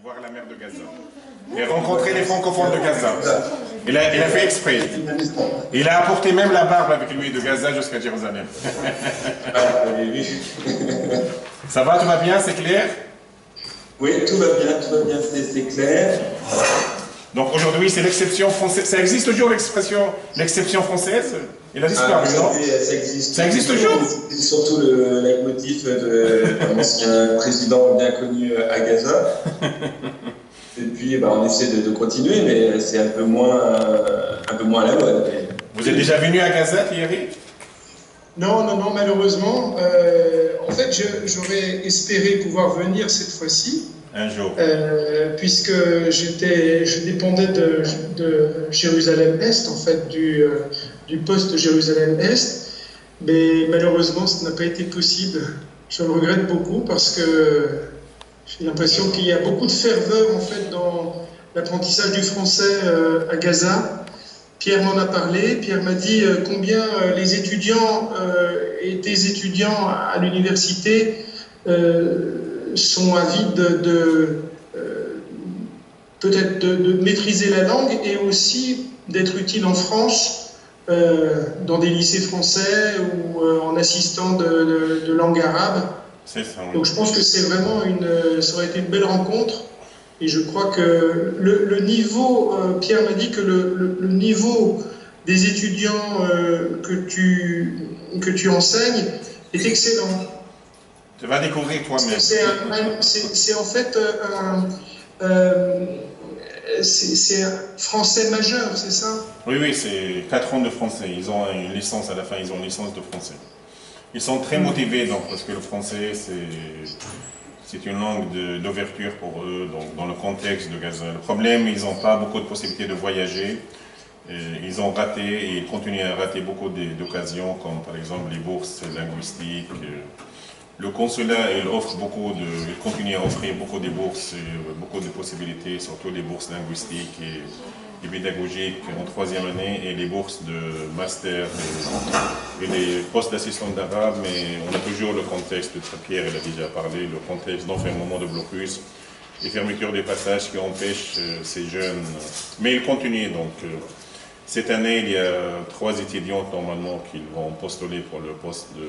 voir la mer de Gaza. Et rencontrer les francophones de Gaza. Il a fait exprès. Il a apporté même la barbe avec lui de Gaza jusqu'à Jérusalem. Ça va, tout va bien, c'est clair? Oui, tout va bien, c'est clair. Donc aujourd'hui, c'est l'exception française. Ça existe toujours l'expression, l'exception française? Il a disparu, non? Ça existe toujours? C'est surtout le leitmotiv d'un ancien président bien connu à Gaza. Et puis, on essaie de continuer, mais c'est un peu moins à la mode. Vous êtes déjà venu à Gaza, Thierry? Non, malheureusement. En fait, j'aurais espéré pouvoir venir cette fois-ci. Un jour. Puisque je dépendais de Jérusalem-Est, en fait, du poste Jérusalem-Est. Mais malheureusement, ça n'a pas été possible. Je le regrette beaucoup parce que j'ai l'impression qu'il y a beaucoup de ferveur, en fait, dans l'apprentissage du français à Gaza. Pierre m'en a parlé. Pierre m'a dit combien les étudiants et des étudiants à l'université sont avides peut-être de maîtriser la langue et aussi d'être utiles en France dans des lycées français ou en assistant de langue arabe. C'est ça, oui. Donc je pense que c'est vraiment ça aurait été une belle rencontre. Et je crois que le niveau, Pierre m'a dit que le niveau des étudiants que tu enseignes est excellent. Tu vas découvrir toi-même. C'est en fait c'est un français majeur, c'est ça? Oui, c'est 4 ans de français. Ils ont une licence à la fin, ils ont une licence de français. Ils sont très motivés donc, parce que le français c'est une langue d'ouverture pour eux donc, dans le contexte de Gaza. Le problème, ils n'ont pas beaucoup de possibilités de voyager. Ils ont raté et ils continuent à rater beaucoup d'occasions comme par exemple les bourses linguistiques. Le consulat, il continue à offrir beaucoup de bourses, beaucoup de possibilités, surtout les bourses linguistiques et pédagogiques en 3e année et les bourses de master et les postes d'assistant d'arabe, mais on a toujours le contexte, Pierre il a déjà parlé, le contexte d'enfermement de blocus et fermeture des passages qui empêchent ces jeunes. Mais ils continuent donc. Cette année, il y a 3 étudiantes normalement qui vont postuler pour le poste de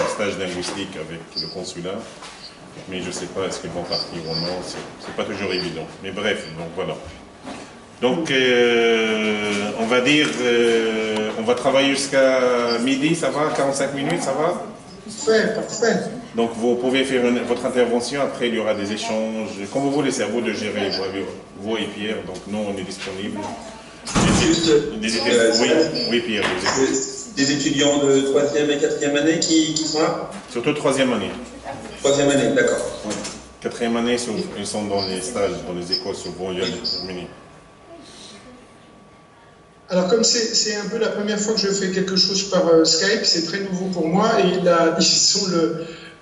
stage linguistique avec le consulat. Mais je ne sais pas est-ce qu'ils vont partir ou non, c'est pas toujours évident. Mais bref, donc voilà. Donc on va dire, on va travailler jusqu'à midi, ça va? 45 minutes, ça va? Parfait. Donc vous pouvez faire votre intervention, après il y aura des échanges. Comme vous voulez, c'est à vous de gérer, vous et Pierre, donc nous on est disponibles. Oui, Pierre. Des étudiants de 3e et 4e année qui sont là? Surtout 3e année. 3e année, d'accord. 4e année, ils sont dans les stages, dans les écoles souvent, il y a des terminés. Alors comme c'est un peu la première fois que je fais quelque chose par Skype, c'est très nouveau pour moi et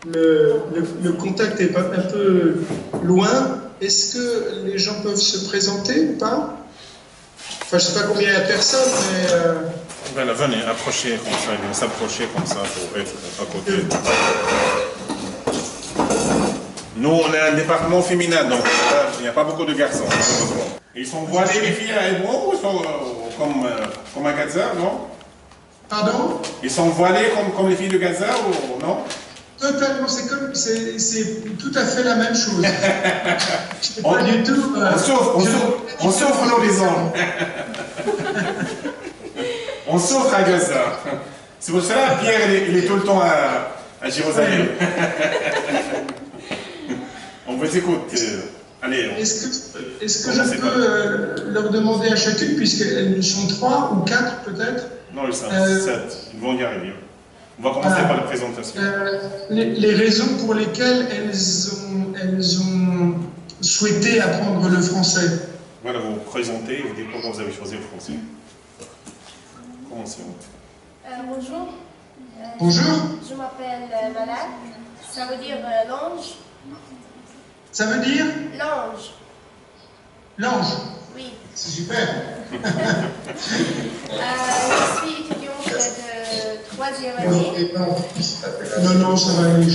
le contact est un peu loin. Est-ce que les gens peuvent se présenter ou pas? Enfin, je ne sais pas combien il y a de personnes, mais... Voilà, venez, approchez comme ça, venez s'approcher comme ça pour être à côté. Nous, on a un département féminin, donc il n'y a pas beaucoup de garçons, heureusement. Ils sont voilés, les filles à Hébron, ou sont comme à Gaza, non? Pardon? Ils sont voilés comme les filles de Gaza, ou non? Totalement, c'est tout à fait la même chose. Pas du tout. On souffre l'horizon. On souffre à Gaza. C'est pour ça Pierre il est tout le temps à Jérusalem. On vous écoute. Allez. Est-ce que je peux leur demander à chacune, puisqu'elles sont 3 ou 4 peut-être? Non, ils sont 7. Ils vont y arriver. On va commencer par la présentation. Les raisons pour lesquelles elles ont souhaité apprendre le français. Voilà, vous vous présentez et vous dites pourquoi vous avez choisi le français. Commencez. Bonjour. Bonjour. Je m'appelle Malak. Ça veut dire l'ange. Ça veut dire? L'ange. L'ange. Oui. C'est super. Je suis étudiante de 3e année. Non, ça va aller.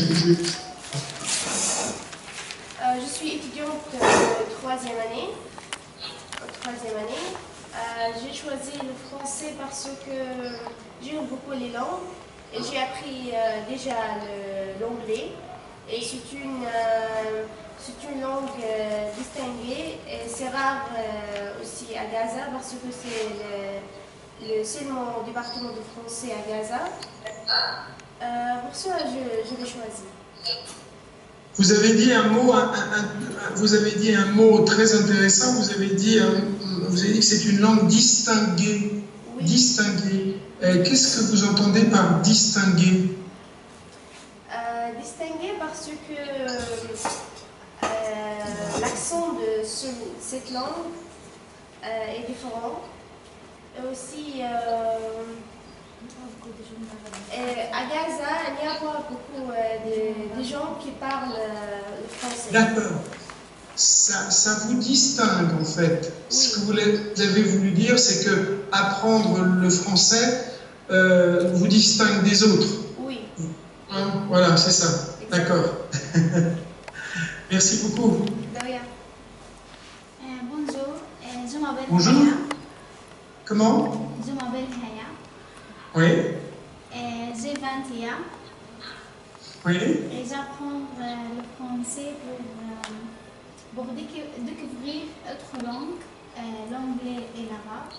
Je suis étudiante troisième année. J'ai choisi le français parce que j'aime beaucoup les langues et j'ai appris déjà l'anglais. Et c'est une langue distinguée et c'est rare aussi à Gaza parce que c'est seulement département de français à Gaza. Pour ça, je l'ai choisi. Vous avez dit un mot très intéressant. Vous avez dit que c'est une langue distinguée. Oui. Distinguée. Qu'est-ce que vous entendez par distinguée? Distinguée parce que l'accent de cette langue est différent. Et aussi, à Gaza, il n'y a pas beaucoup de gens qui parlent le français. D'accord. Ça vous distingue en fait. Oui. Ce que vous avez voulu dire, c'est que apprendre le français vous distingue des autres. Oui. Hein, voilà, c'est ça. D'accord. Merci beaucoup. De rien. Bonjour, je m'appelle Bonjour. Haya. Comment? Je m'appelle Haya. Oui. J'ai 21 ans Oui. et j'apprends le français pour découvrir autre langue, l'anglais et l'arabe.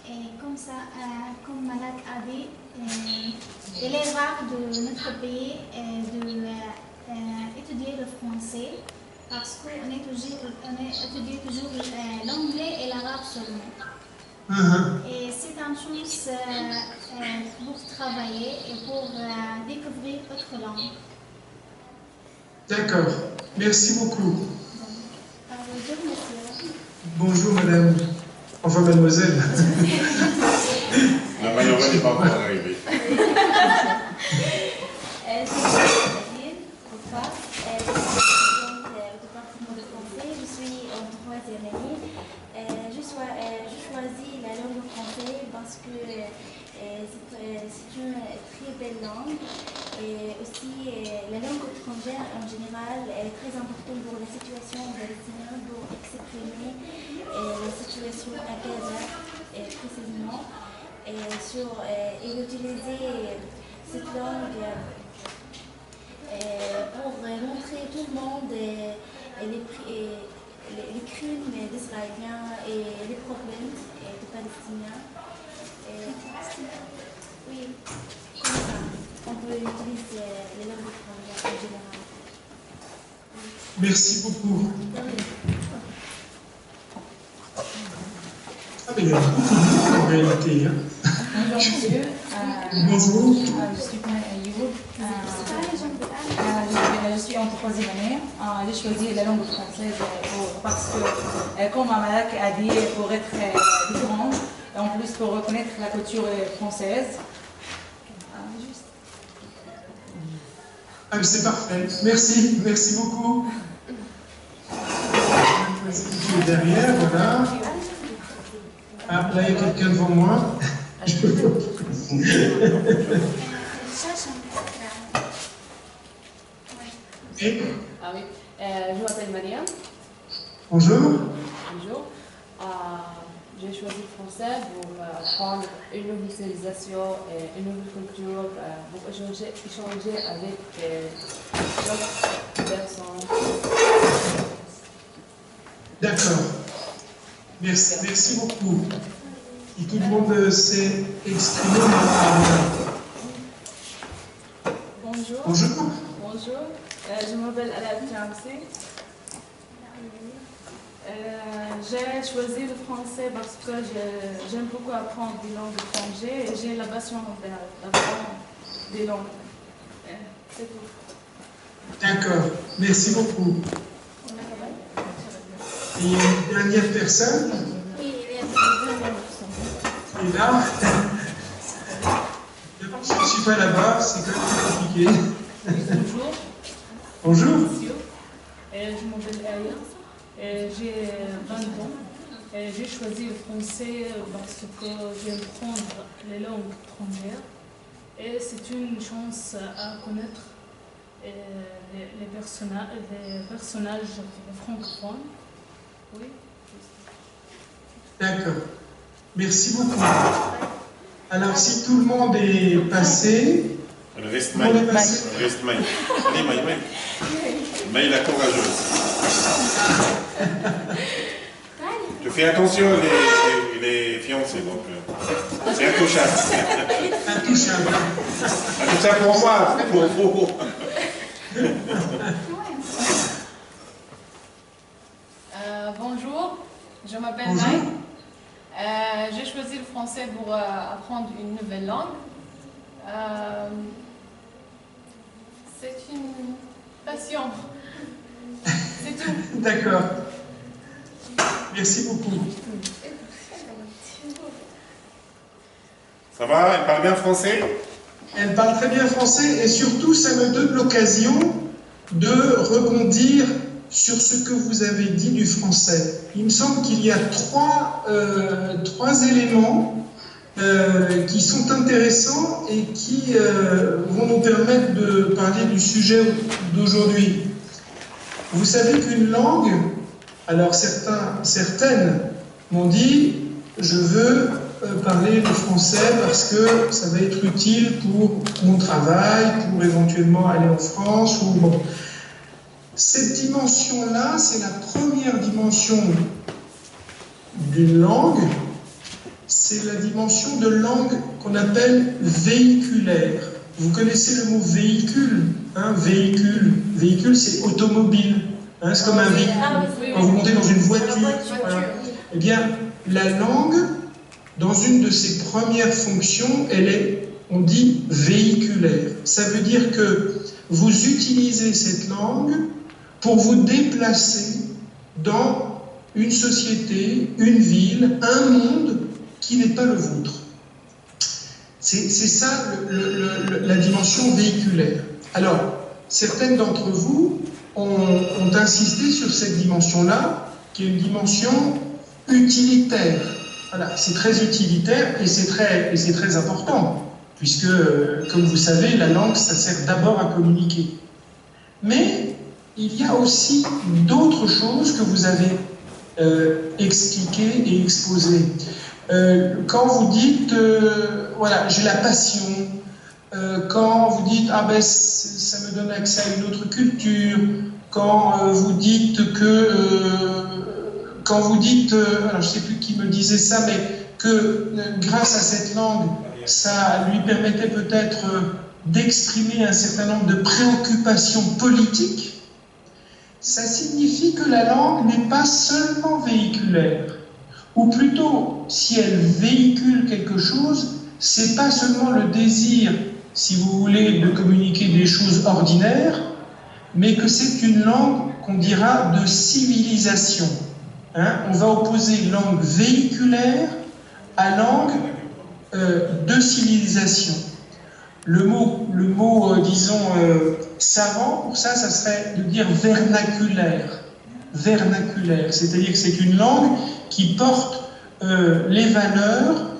Et comme ça, comme Malak a dit, il est rare de notre pays d'étudier le français parce qu'on étudie toujours l'anglais et l'arabe seulement. Et c'est une chance pour travailler et pour découvrir autre langue. D'accord. Merci beaucoup. Bonjour, monsieur. Bonjour, madame. Enfin, mademoiselle. La maillot n'est pas encore arrivée. Je suis Nadine Koufa, je suis étudiante au département de français. Je suis en troisième année. Je choisis la langue française parce que c'est une très belle langue. Et aussi, la langue étrangère en général est très importante pour la situation palestinienne, pour exprimer la situation à Gaza précisément. Et utiliser cette langue pour montrer tout le monde les crimes des Israéliens et les problèmes des Palestiniens. Oui, comme ça, on peut utiliser les langues étrangères en général. Merci beaucoup. Ah, mais il y a beaucoup de monde en réalité. Hein. Bonjour monsieur. Bonjour. Je suis Koumen Ayoub. Je suis en troisième année. J'ai choisi la langue française parce que, comme Malak a dit, pour être différente, et en plus pour reconnaître la culture française. Ah, c'est parfait. Merci. Merci beaucoup. Derrière, voilà. Ah, là, il y a quelqu'un devant moi. Et Ah oui, je m'appelle Mariam. bonjour. Bonjour. J'ai choisi le français pour apprendre une nouvelle civilisation et une nouvelle culture, pour échanger avec d'autres personnes. D'accord. Merci beaucoup. Et tout le monde s'est exprimé. Bonjour. Bonjour. Bonjour. Je m'appelle Alab Chamsi. J'ai choisi le français parce que j'aime beaucoup apprendre des langues étrangères et j'ai la passion d'apprendre des langues. C'est tout. D'accord. Merci beaucoup. Et une dernière personne. Oui, il y a Et là, d'abord, je ne suis pas là-bas, c'est quand même plus compliqué. Bonjour. Bonjour. Monsieur. Je m'appelle Aya. J'ai 20 ans. J'ai choisi le français parce que j'aime prendre les langues étrangères. Et c'est une chance à connaître les personnages francophones. Oui. D'accord. Merci beaucoup. Alors, si tout le monde est passé... Il reste Maï. Il reste Maï. Allez, Maï, Maï. Maï, la courageuse. Tu fais attention, les fiancés, donc c'est intouchable. Intouchable. Intouchable pour moi, pour vous. Bonjour, je m'appelle Maï. J'ai choisi le français pour apprendre une nouvelle langue. C'est une passion. C'est tout. D'accord. Merci beaucoup. Ça va? Elle parle bien français? Elle parle très bien français et surtout, ça me donne l'occasion de rebondir sur ce que vous avez dit du français. Il me semble qu'il y a trois éléments qui sont intéressants et qui vont nous permettre de parler du sujet d'aujourd'hui. Vous savez qu'une langue, alors certaines m'ont dit « je veux parler le français parce que ça va être utile pour mon travail, pour éventuellement aller en France » ou bon. Cette dimension-là, c'est la première dimension d'une langue, c'est la dimension de langue qu'on appelle véhiculaire. Vous connaissez le mot véhicule, hein, véhicule c'est automobile, hein, c'est comme un véhicule. Quand vous montez dans une voiture, voilà. Eh bien, la langue, dans une de ses premières fonctions, elle est, on dit, véhiculaire. Ça veut dire que vous utilisez cette langue pour vous déplacer dans une société, une ville, un monde qui n'est pas le vôtre. C'est ça la dimension véhiculaire. Alors, certaines d'entre vous ont insisté sur cette dimension-là, qui est une dimension utilitaire. Voilà, c'est très utilitaire et c'est très important, puisque, comme vous savez, la langue, ça sert d'abord à communiquer. Mais il y a aussi d'autres choses que vous avez expliquées et exposées. Quand vous dites, voilà, j'ai la passion, quand vous dites, ah ben, ça me donne accès à une autre culture, quand vous dites que, alors je ne sais plus qui me disait ça, mais que grâce à cette langue, ça lui permettait peut-être d'exprimer un certain nombre de préoccupations politiques, ça signifie que la langue n'est pas seulement véhiculaire. Ou plutôt, si elle véhicule quelque chose, c'est pas seulement le désir, si vous voulez, de communiquer des choses ordinaires, mais que c'est une langue qu'on dira de civilisation. Hein? On va opposer langue véhiculaire à langue de civilisation. Le mot disons, savant, pour ça, ça serait de dire vernaculaire. Vernaculaire, c'est-à-dire que c'est une langue qui porte les valeurs,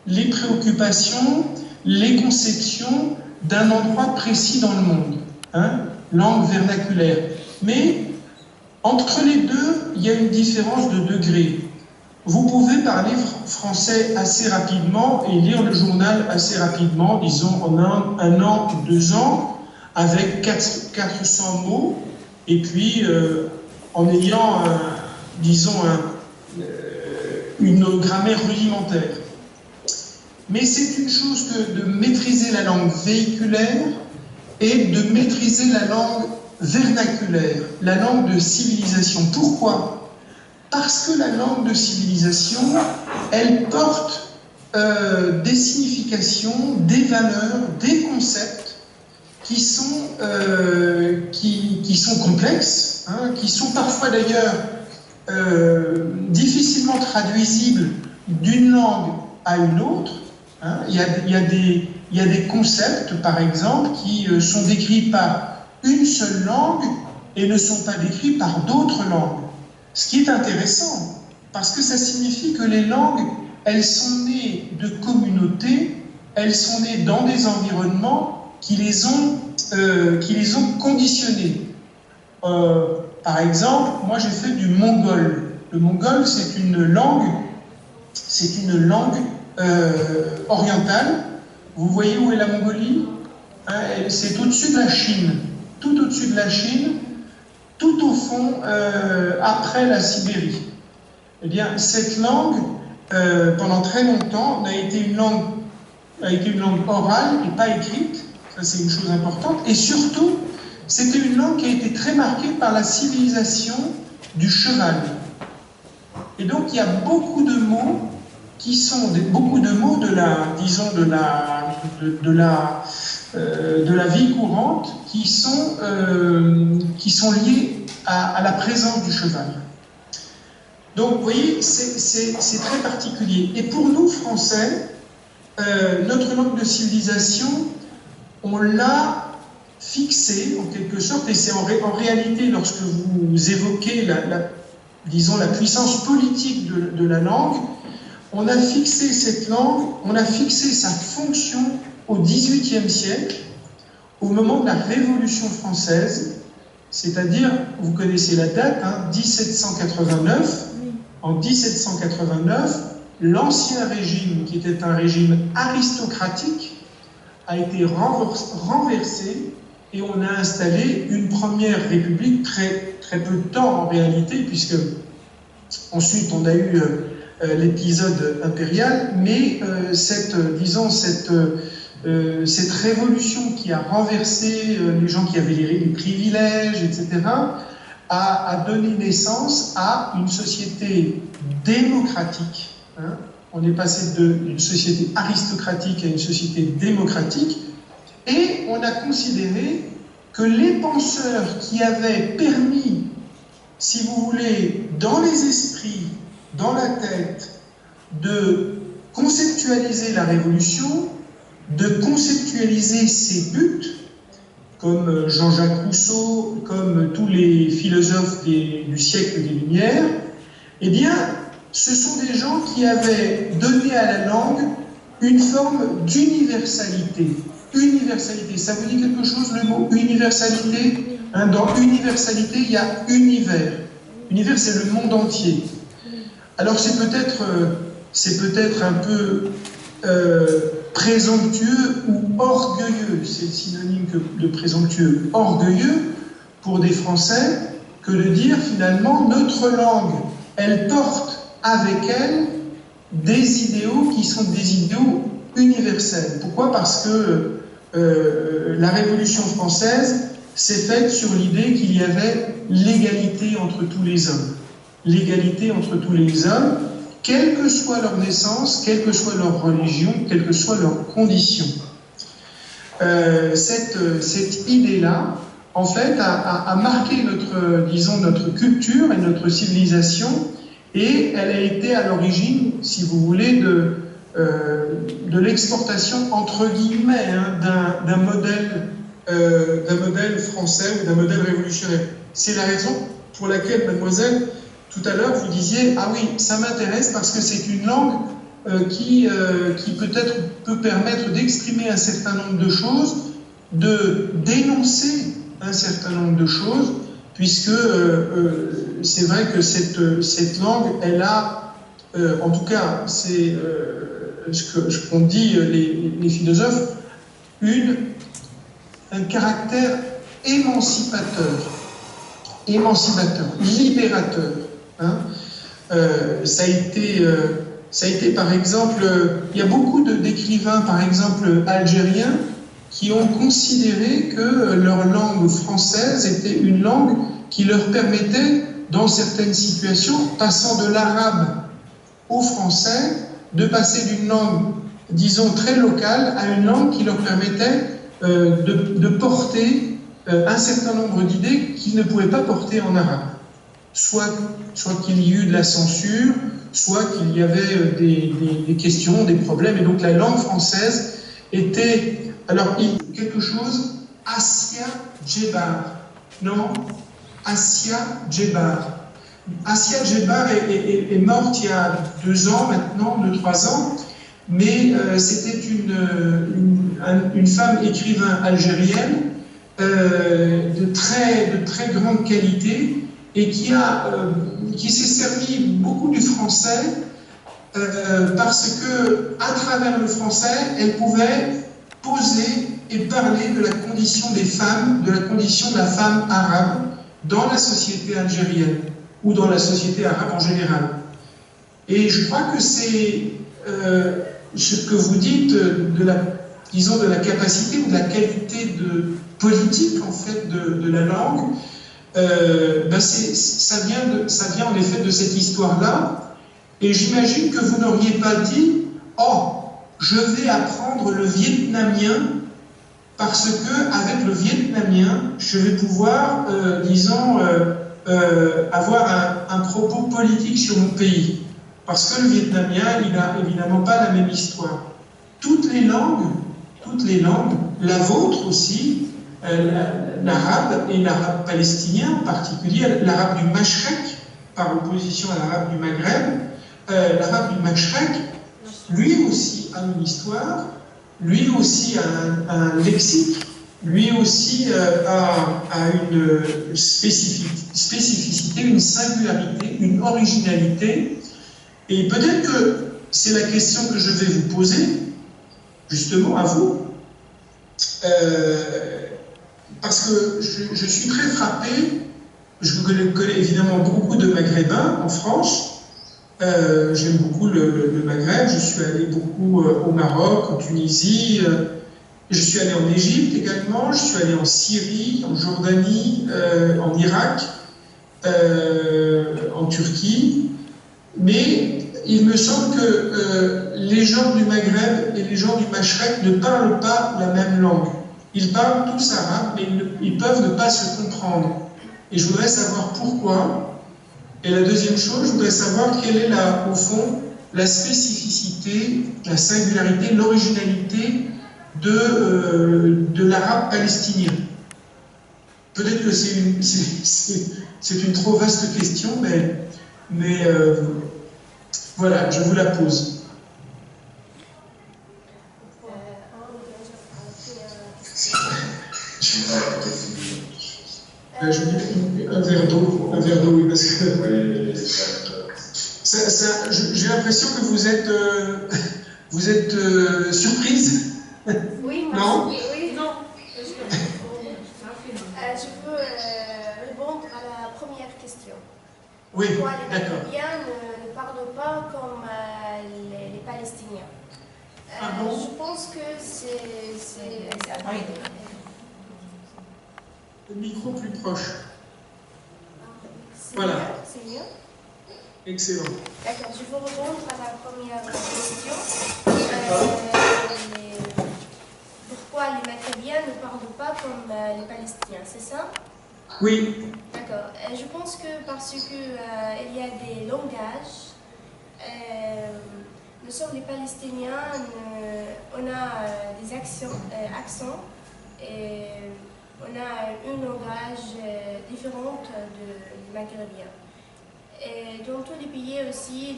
les préoccupations, les conceptions d'un endroit précis dans le monde. Hein? Langue vernaculaire. Mais entre les deux, il y a une différence de degré. Vous pouvez parler français assez rapidement et lire le journal assez rapidement, disons en un an, 2 ans, avec 400 mots, et puis en ayant, disons, une grammaire rudimentaire. Mais c'est une chose que de maîtriser la langue véhiculaire et de maîtriser la langue vernaculaire, la langue de civilisation. Pourquoi ? Parce que la langue de civilisation, elle porte des significations, des valeurs, des concepts qui sont complexes, hein, qui sont parfois d'ailleurs difficilement traduisibles d'une langue à une autre. Hein. Il y a des concepts, par exemple, qui sont décrits par une seule langue et ne sont pas décrits par d'autres langues. Ce qui est intéressant, parce que ça signifie que les langues, elles sont nées de communautés, elles sont nées dans des environnements qui les ont qui les ont conditionnés. Par exemple, moi j'ai fait du mongol. Le mongol, c'est une langue orientale. Vous voyez où est la Mongolie? C'est au-dessus de la Chine, tout au-dessus de la Chine, tout au fond, après la Sibérie. Eh bien, cette langue, pendant très longtemps, a été une langue orale et pas écrite. Ça, c'est une chose importante. Et surtout, c'était une langue qui a été très marquée par la civilisation du cheval. Et donc, il y a beaucoup de mots qui sont beaucoup de mots de la vie courante qui sont liés à la présence du cheval. Donc, vous voyez, c'est très particulier. Et pour nous, Français, notre langue de civilisation, on l'a fixée, en quelque sorte, et c'est en réalité, lorsque vous évoquez la puissance politique de la langue, on a fixé cette langue, on a fixé sa fonction au XVIIIe siècle, au moment de la Révolution française, c'est-à-dire, vous connaissez la date, 1789. En 1789, l'ancien régime, qui était un régime aristocratique, a été renversé et on a installé une première république très peu de temps en réalité, puisque ensuite on a eu l'épisode impérial, mais cette révolution qui a renversé les gens qui avaient les privilèges, etc., a donné naissance à une société démocratique. On est passé d'une société aristocratique à une société démocratique, et on a considéré que les penseurs qui avaient permis, si vous voulez, dans les esprits, dans la tête, de conceptualiser la révolution, de conceptualiser ses buts, comme Jean-Jacques Rousseau, comme tous les philosophes du siècle des Lumières, eh bien, ce sont des gens qui avaient donné à la langue une forme d'universalité. Universalité, ça vous dit quelque chose, le mot universalité? Dans universalité, il y a univers. Univers, c'est le monde entier. Alors, c'est peut-être un peu présomptueux ou orgueilleux, c'est le synonyme de présomptueux, orgueilleux pour des Français, que de dire finalement notre langue, elle porte avec elle des idéaux qui sont des idéaux universels. Pourquoi? Parce que la Révolution française s'est faite sur l'idée qu'il y avait l'égalité entre tous les hommes. L'égalité entre tous les hommes, quelle que soit leur naissance, quelle que soit leur religion, quelles que soient leurs conditions. Cette idée-là, en fait, a marqué notre culture et notre civilisation, et elle a été à l'origine, si vous voulez, de l'exportation, entre guillemets, d'un modèle français ou d'un modèle révolutionnaire. C'est la raison pour laquelle, mademoiselle, tout à l'heure, vous disiez « Ah oui, ça m'intéresse parce que c'est une langue qui peut-être peut permettre d'exprimer un certain nombre de choses, de dénoncer un certain nombre de choses, puisque c'est vrai que cette langue, elle a, en tout cas, c'est ce qu'ont dit les philosophes, un caractère émancipateur, libérateur. Ça a été par exemple, il y a beaucoup d'écrivains, par exemple algériens, qui ont considéré que leur langue française était une langue qui leur permettait, dans certaines situations, passant de l'arabe au français, de passer d'une langue, disons, très locale à une langue qui leur permettait de porter un certain nombre d'idées qu'ils ne pouvaient pas porter en arabe. Soit qu'il y eut de la censure, soit qu'il y avait des questions, des problèmes. Et donc la langue française était, alors quelque chose, Assia Djebar. Non, Assia Djebar. Assia Djebar est morte il y a 2 ans maintenant, 2-3 ans, mais c'était une femme écrivain algérienne de très grande qualité et qui s'est servi beaucoup du français parce que, à travers le français, elle pouvait poser et parler de la condition des femmes, de la condition de la femme arabe dans la société algérienne ou dans la société arabe en général. Et je crois que c'est ce que vous dites de la capacité ou de la qualité de politique en fait de la langue. Ça vient en effet de cette histoire-là. Et j'imagine que vous n'auriez pas dit « Oh, je vais apprendre le vietnamien parce que avec le vietnamien, je vais pouvoir, avoir un propos politique sur mon pays. » Parce que le vietnamien, il n'a évidemment pas la même histoire. Toutes les langues, la vôtre aussi, l'arabe et l'arabe palestinien en particulier, l'arabe du Mashrek, par opposition à l'arabe du Maghreb, l'arabe du Mashrek, lui aussi a une histoire, lui aussi a un lexique, lui aussi a une spécificité, une singularité, une originalité. Et peut-être que c'est la question que je vais vous poser, justement à vous, parce que je suis très frappé, je connais évidemment beaucoup de Maghrébins en France. J'aime beaucoup le Maghreb, je suis allé beaucoup au Maroc, en Tunisie, je suis allé en Égypte également, je suis allé en Syrie, en Jordanie, en Irak, en Turquie, mais il me semble que les gens du Maghreb et les gens du Mashrek ne parlent pas la même langue. Ils parlent tous arabe, mais ils peuvent ne pas se comprendre. Et je voudrais savoir pourquoi. Et la deuxième chose, je voudrais savoir quelle est, au fond, la spécificité, la singularité, l'originalité de l'arabe palestinien. Peut-être que c'est une trop vaste question, mais voilà, je vous la pose. Je dis un verre d'eau, oui, parce que j'ai l'impression que vous êtes surprise. Oui, moi, non? Oui, non. Je peux répondre à la première question. Oui, pourquoi les d'accord. Maghrébins ne parlent pas comme les Palestiniens? Ah bon? Je pense que c'est le micro plus proche. C'est Voilà. C'est mieux. Excellent. D'accord, je vais répondre à la première question. Pourquoi les Maccabiens ne parlent pas comme les Palestiniens, c'est ça? Oui. D'accord. Je pense que parce que il y a des langages. Nous sommes les Palestiniens, on a des accents et on a un langage différent des Maghrébiens. Et dans tous les pays aussi,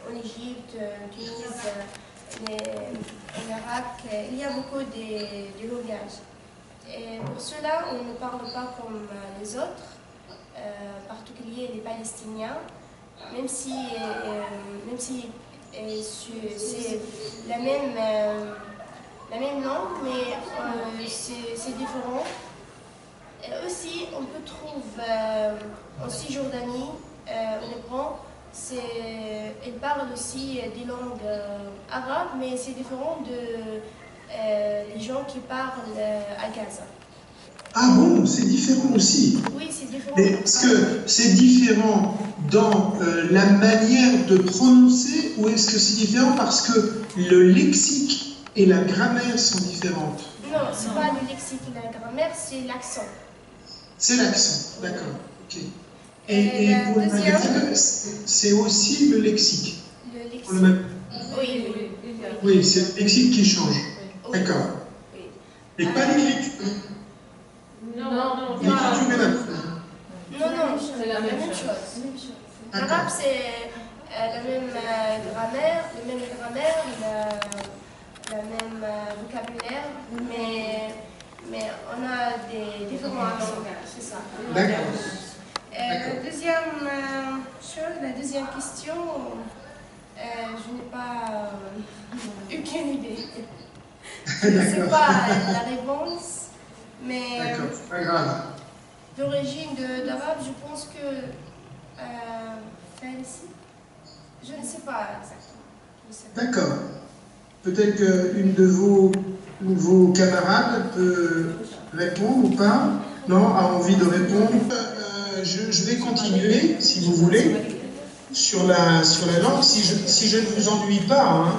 en Égypte, en Tunisie, en Irak, il y a beaucoup de langages. Et pour cela, on ne parle pas comme les autres, en particulier les Palestiniens, même si c'est la même langue, mais c'est différent. Et aussi, on peut trouver en Cisjordanie, en Hébreu, ils parlent aussi des langues arabes, mais c'est différent des gens qui parlent à Gaza. Ah bon, c'est différent aussi. Oui, c'est différent. Est-ce que c'est différent dans la manière de prononcer ou est-ce que c'est différent parce que le lexique et la grammaire sont différentes? Non, c'est pas le lexique et la grammaire, c'est l'accent. C'est l'accent, d'accord. Ok. Et pour le maghrébin, c'est aussi le lexique. Le lexique. Oui, Oui. Oui, c'est le lexique qui change. Oui. D'accord. Oui. Et pas l'écriture. Non. L'écriture est la même. Non, c'est la même chose. L'arabe, c'est la même grammaire, la même vocabulaire, mais mais on a des différents langues, c'est ça. D'accord. Deuxième chose, la deuxième question, je n'ai pas aucune idée. Je ne sais pas la réponse, mais D'accord, c'est pas grave. d'origine d'arabe, je pense que Farsi. Je ne sais pas exactement. Je sais pas. D'accord. Peut-être qu'une de vos camarades peut répondre ou pas? Non, a envie de répondre? Je vais continuer, si vous voulez, sur la langue, si je ne vous ennuie pas. Hein.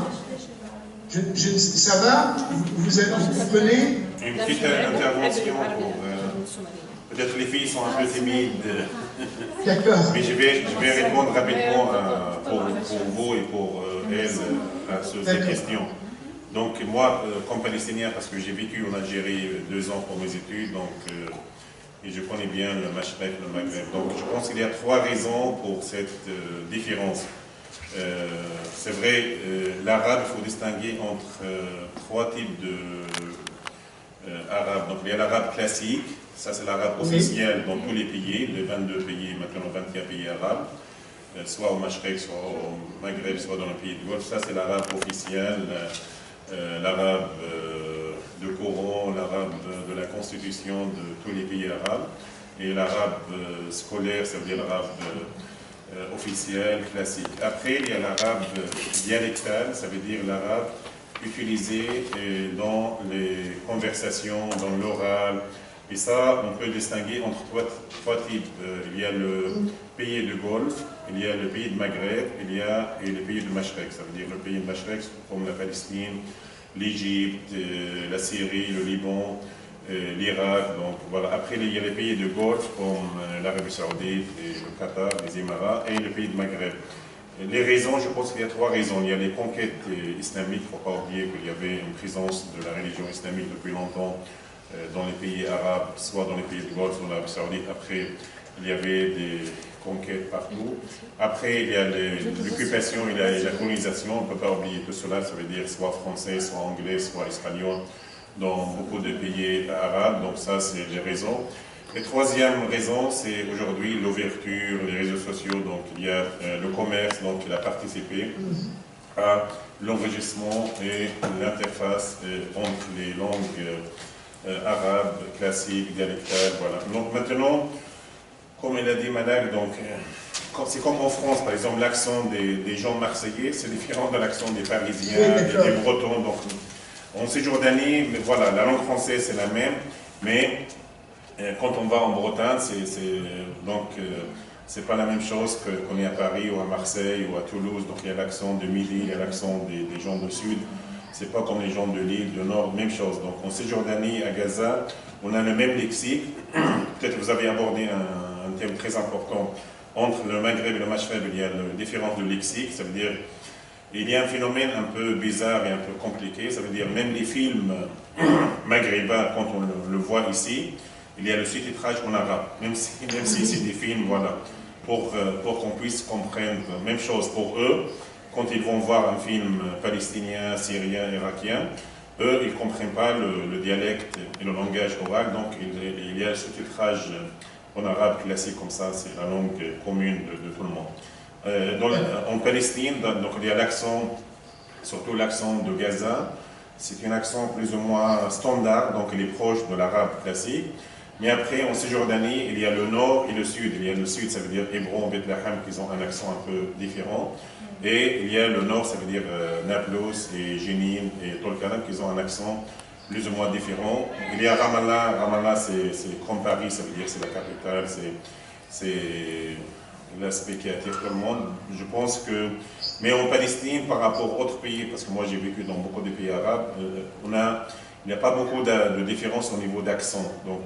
Ça va? Vous prenez? Une petite intervention pour... peut-être les filles sont un peu timides. D'accord. Mais je vais répondre rapidement pour vous et pour elles à cette question. Donc moi, comme Palestinien, parce que j'ai vécu en Algérie 2 ans pour mes études, donc, et je connais bien le Mashrek, le Maghreb. Donc je pense qu'il y a 3 raisons pour cette différence. C'est vrai, l'arabe, il faut distinguer entre 3 types d'arabe. Donc il y a l'arabe classique, ça c'est l'arabe officiel dans tous les pays, les 22 pays, maintenant 21 pays arabes, soit au Mashrek, soit au Maghreb, soit dans le pays du Golfe. Ça c'est l'arabe officiel, l'arabe de Coran, l'arabe de la constitution de tous les pays arabes, et l'arabe scolaire, ça veut dire l'arabe officiel, classique. Après, il y a l'arabe dialectal, ça veut dire l'arabe utilisé dans les conversations, dans l'oral. Et ça, on peut distinguer entre 3 types. Il y a le pays de Golfe, il y a le pays de Maghreb, et le pays de Mashrek. Ça veut dire le pays de Mashrek, comme la Palestine, l'Égypte, la Syrie, le Liban, l'Irak. Donc voilà. Après, il y a les pays de Golfe, comme l'Arabie Saoudite, et le Qatar, les Émirats, et le pays de Maghreb. Les raisons, je pense qu'il y a 3 raisons. Il y a les conquêtes islamiques. Il ne faut pas oublier qu'il y avait une présence de la religion islamique depuis longtemps dans les pays arabes, soit dans les pays du Golfe, dans l'Arabie Saoudite. Après, il y avait des conquêtes partout. Après, il y a l'occupation et la colonisation. On ne peut pas oublier tout cela. Ça veut dire soit français, soit anglais, soit espagnol dans beaucoup de pays arabes. Donc ça, c'est les raisons. Et 3e raison, c'est aujourd'hui l'ouverture, les réseaux sociaux. Donc il y a le commerce, donc il a participé à l'enregistrement et l'interface entre les langues arabes, classiques, dialectales. Voilà. Donc maintenant, comme il a dit Malak, donc c'est comme en France, par exemple, l'accent des gens marseillais, c'est différent de l'accent des Parisiens, des Bretons. Donc en Cisjordanie, mais voilà, la langue française c'est la même, mais quand on va en Bretagne, c'est pas la même chose qu'on est à Paris ou à Marseille ou à Toulouse. Donc il y a l'accent de Midi, il y a l'accent des gens du Sud. C'est pas comme les gens de l'île, du Nord, même chose. Donc en Cisjordanie, à Gaza, on a le même lexique. Peut-être que vous avez abordé un thème très important. Entre le Maghreb et le Mashrek, il y a une différence de lexique. Ça veut dire il y a un phénomène un peu bizarre et un peu compliqué. Ça veut dire même les films maghrébins, quand on le voit ici, il y a le sous-titrage en arabe. Même si c'est des films, voilà, pour qu'on puisse comprendre. Même chose pour eux. Quand ils vont voir un film palestinien, syrien, irakien, eux, ils ne comprennent pas le dialecte et le langage oral, donc il y a le sous-titrage en arabe classique, comme ça, c'est la langue commune de tout le monde. En Palestine, donc, il y a l'accent, surtout l'accent de Gaza, c'est un accent plus ou moins standard, donc il est proche de l'arabe classique. Mais après, en Cisjordanie, il y a le nord et le sud. Il y a le sud, ça veut dire Hébron, Bethléem, qui ont un accent un peu différent. Et il y a le nord, ça veut dire Nablus et Jenin et Tolkaran, qui ont un accent plus ou moins différent. Il y a Ramallah. Ramallah, c'est comme Paris, ça veut dire c'est la capitale, c'est l'aspect qui attire tout le monde. Je pense que... Mais en Palestine, par rapport à d'autres pays, parce que moi j'ai vécu dans beaucoup de pays arabes, il n'y a pas beaucoup de différence au niveau d'accent. Donc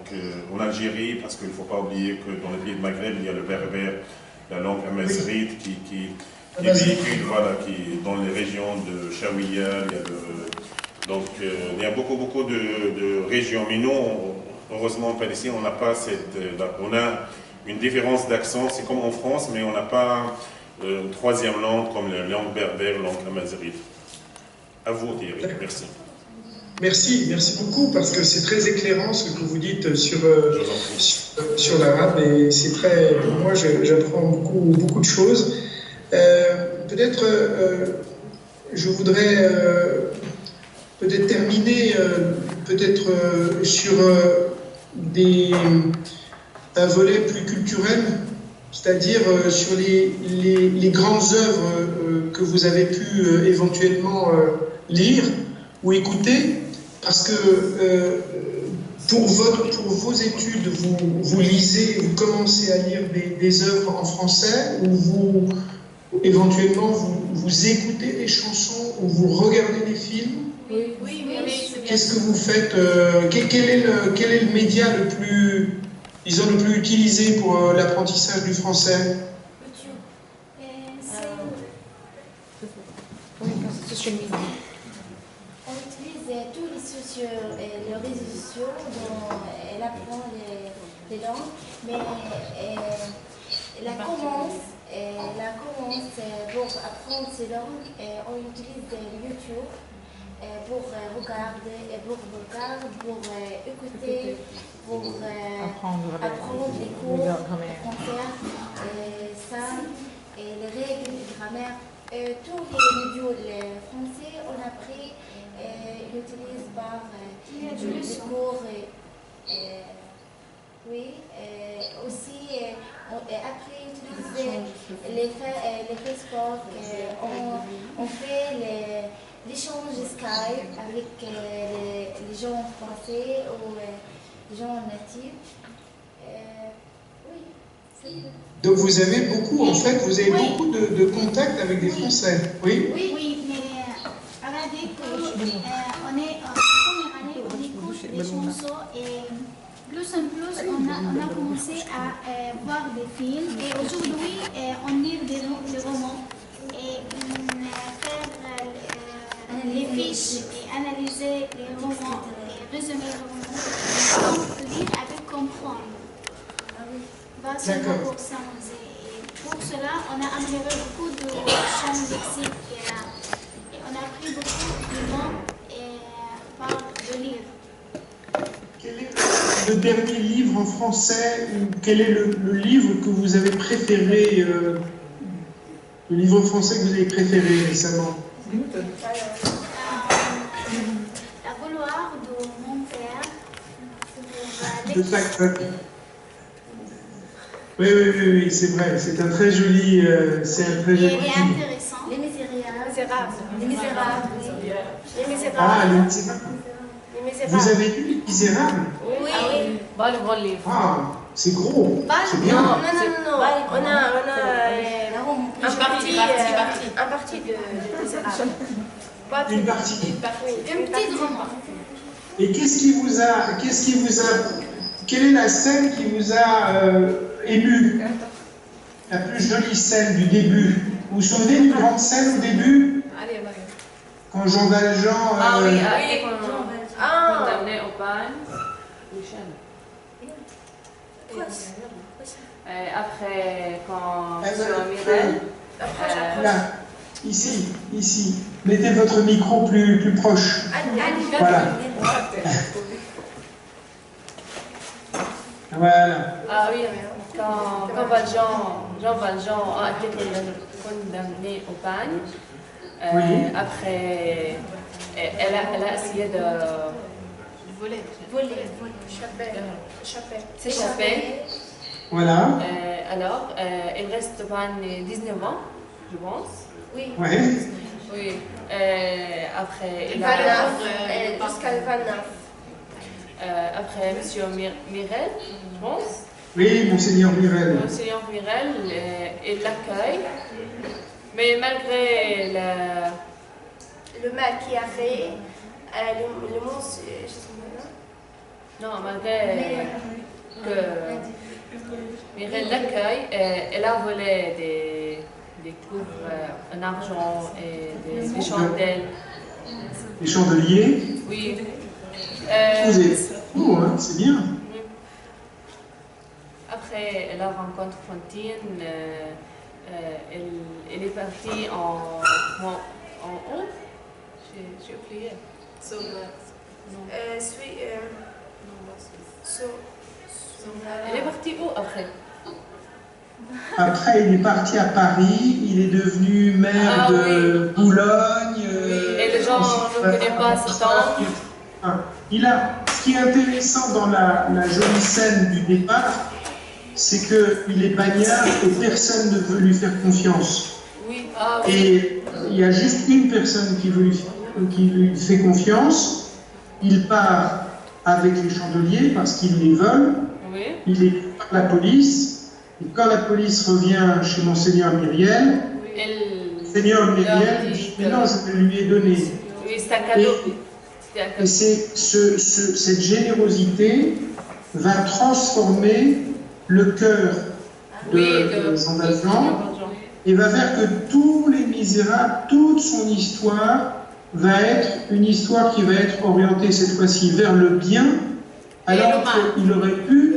en Algérie, parce qu'il ne faut pas oublier que dans les pays de Maghreb, il y a le berbère, la langue amazighrite qui véhicule, voilà, qui dans les régions de Chaouia, donc il y a beaucoup de régions. Mais nous, heureusement en Palestine, on n'a pas on a une différence d'accent, c'est comme en France, mais on n'a pas une 3e langue comme la langue berbère, la langue amazighrite. À vous, Thierry. Merci. Merci beaucoup parce que c'est très éclairant ce que vous dites sur l'arabe et c'est très, pour moi, j'apprends beaucoup de choses. Peut-être, je voudrais peut-être terminer sur un volet plus culturel, c'est-à-dire sur les grandes œuvres que vous avez pu éventuellement lire ou écouter, parce que pour vos études, vous lisez, vous commencez à lire des œuvres en français, ou éventuellement vous écoutez des chansons, ou vous regardez des films. Oui. Qu'est-ce que vous faites quel est le média le plus utilisé pour l'apprentissage du français? On utilise tous les réseaux sociaux dont elle apprend les langues, mais la commence pour apprendre ces langues, on utilise YouTube pour regarder, pour écouter, pour apprendre les cours de français, ça, et les règles de grammaire. Tous les modules français, on a pris, ils utilisent par les cours. Oui, aussi, après utiliser les Facebook, on fait l'échange Skype avec les gens français ou les gens natifs. Oui, c'est tout. Donc vous avez beaucoup de contacts avec des Français, oui? Oui, mais regardez qu'on est en première année, on écoute des chansons et plus en plus on a commencé à voir des films et aujourd'hui on lit des romans et faire les fiches et analyser les romans et résumer les romans. Donc lire avec comprendre. Seulement pour ça. Pour cela, on a amélioré beaucoup de champs lexiques et on a appris beaucoup de mots par le livre. Quel est le dernier livre en français ou quel est le livre que vous avez préféré, le livre français que vous avez préféré récemment? La Gauloire de mon père. De Tactoc. Oui, c'est vrai, c'est un très joli livre. Il est intéressant. Les Misérables. Ah, Les Misérables. Vous avez lu Les Misérables? Oui. Pas le bon livre. Ah, c'est gros. C'est bien. Non. On a un parti de Misérables. Une partie. Un petit roman. Et quelle est la scène qui vous a ému? La plus jolie scène du début. Vous vous souvenez d'une grande scène au début? Quand Jean Valjean... condamné au bagne. Après, quand Mirel... Là, ici. Mettez votre micro plus proche. Voilà. Voilà. Ah oui, quand Jean Valjean a été condamné au bagne, après, elle a essayé de s'échapper. Voilà. Alors, il reste au bagne 19 ans, je pense. Oui. Ouais. Oui. Après, Jusqu'à le 29. Après, Monsieur Mirel, je pense. Oui, Monseigneur Mirel. Monseigneur Mirel, il l'accueille. Mais malgré le mal qu'il a fait, le monstre, non, malgré que Mirel l'accueille, elle a volé des couvres en argent et des chandelles. Des chandeliers? Oui. Vous êtes beau, hein, c'est bien. Après, elle a rencontré Fantine. Elle est partie en août. J'ai oublié. Elle est partie où après? Après, il est parti à Paris, il est devenu maire de Boulogne. Et les gens ne connaissent pas ce temps. Ce qui est intéressant dans la jolie scène du départ, c'est qu'il est bagnard et personne ne veut lui faire confiance. Oui. Et il y a juste une personne qui lui fait confiance. Il part avec les chandeliers parce qu'il les vole. Oui. Il est par la police. Et quand la police revient chez Monseigneur Myriel, Monseigneur Myriel dit « Mais non, je lui ai donné. » Oui, c'est un cadeau. Et cette générosité va transformer le cœur de Jean Valjean et va faire que tous les misérables, toute son histoire va être une histoire qui va être orientée cette fois-ci vers le bien, alors qu'il aurait pu,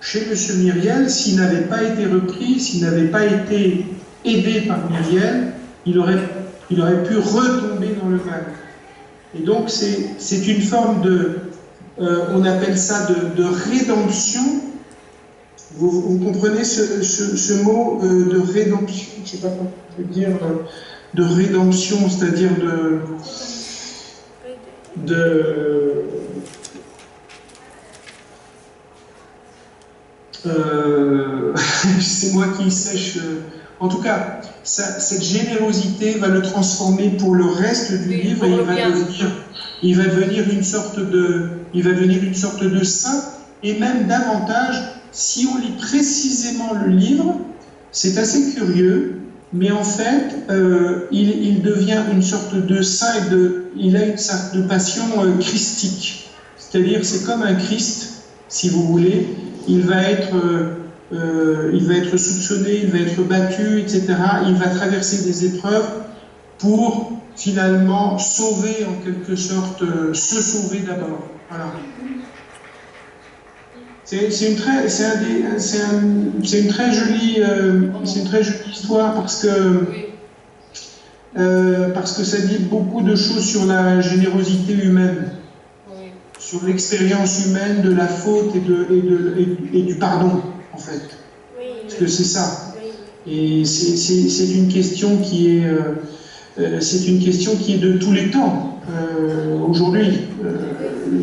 chez M. Myriel, s'il n'avait pas été repris, s'il n'avait pas été aidé par Myriel, il aurait pu retomber dans le mal. Et donc c'est une forme on appelle ça de rédemption. Vous comprenez ce mot de rédemption, je ne sais pas comment on peut dire, de rédemption, c'est-à-dire c'est moi qui sèche. En tout cas, cette générosité va le transformer pour le reste du livre et il va devenir une sorte de saint, et même davantage, si on lit précisément le livre, c'est assez curieux, mais en fait, il devient une sorte de saint il a une sorte de passion christique. C'est-à-dire, c'est comme un Christ, si vous voulez. Il va être soupçonné, il va être battu, etc. Il va traverser des épreuves pour finalement sauver, en quelque sorte, se sauver d'abord. Voilà. C'est une très jolie histoire parce que ça dit beaucoup de choses sur la générosité humaine. Sur l'expérience humaine de la faute et du pardon, en fait. Parce que c'est ça. Et c'est une question qui est de tous les temps, aujourd'hui.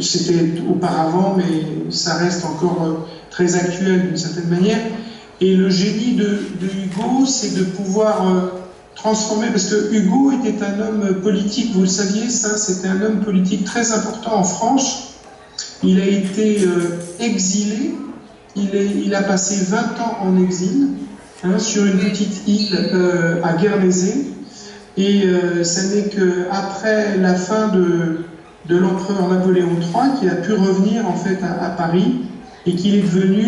C'était auparavant, mais ça reste encore très actuel d'une certaine manière. Et le génie de Hugo, c'est de pouvoir transformer, parce que Hugo était un homme politique, vous le saviez, ça, c'était un homme politique très important en France. Il a été exilé, il a passé 20 ans en exil, sur une petite île à Guernesey, et ça n'est qu'après la fin de l'empereur Napoléon III qu'il a pu revenir en fait à Paris, et qu'il est devenu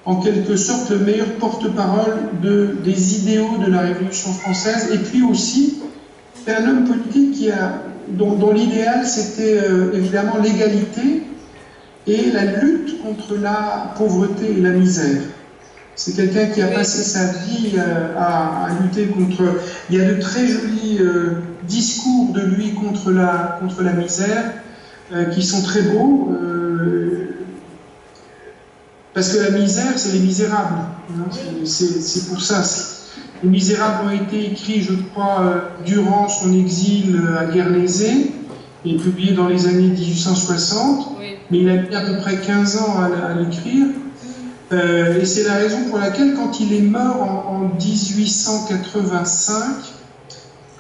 en quelque sorte le meilleur porte-parole des idéaux de la Révolution française, et puis aussi c'est un homme politique dont l'idéal c'était évidemment l'égalité et la lutte contre la pauvreté et la misère. C'est quelqu'un qui a passé sa vie à lutter contre... Il y a de très jolis discours de lui contre la misère qui sont très beaux, parce que la misère, c'est les misérables. Hein, c'est pour ça. Les Misérables ont été écrits, je crois, durant son exil à Guernesey et publiés dans les années 1860, mais il a mis à peu près 15 ans à l'écrire. Et c'est la raison pour laquelle, quand il est mort en 1885,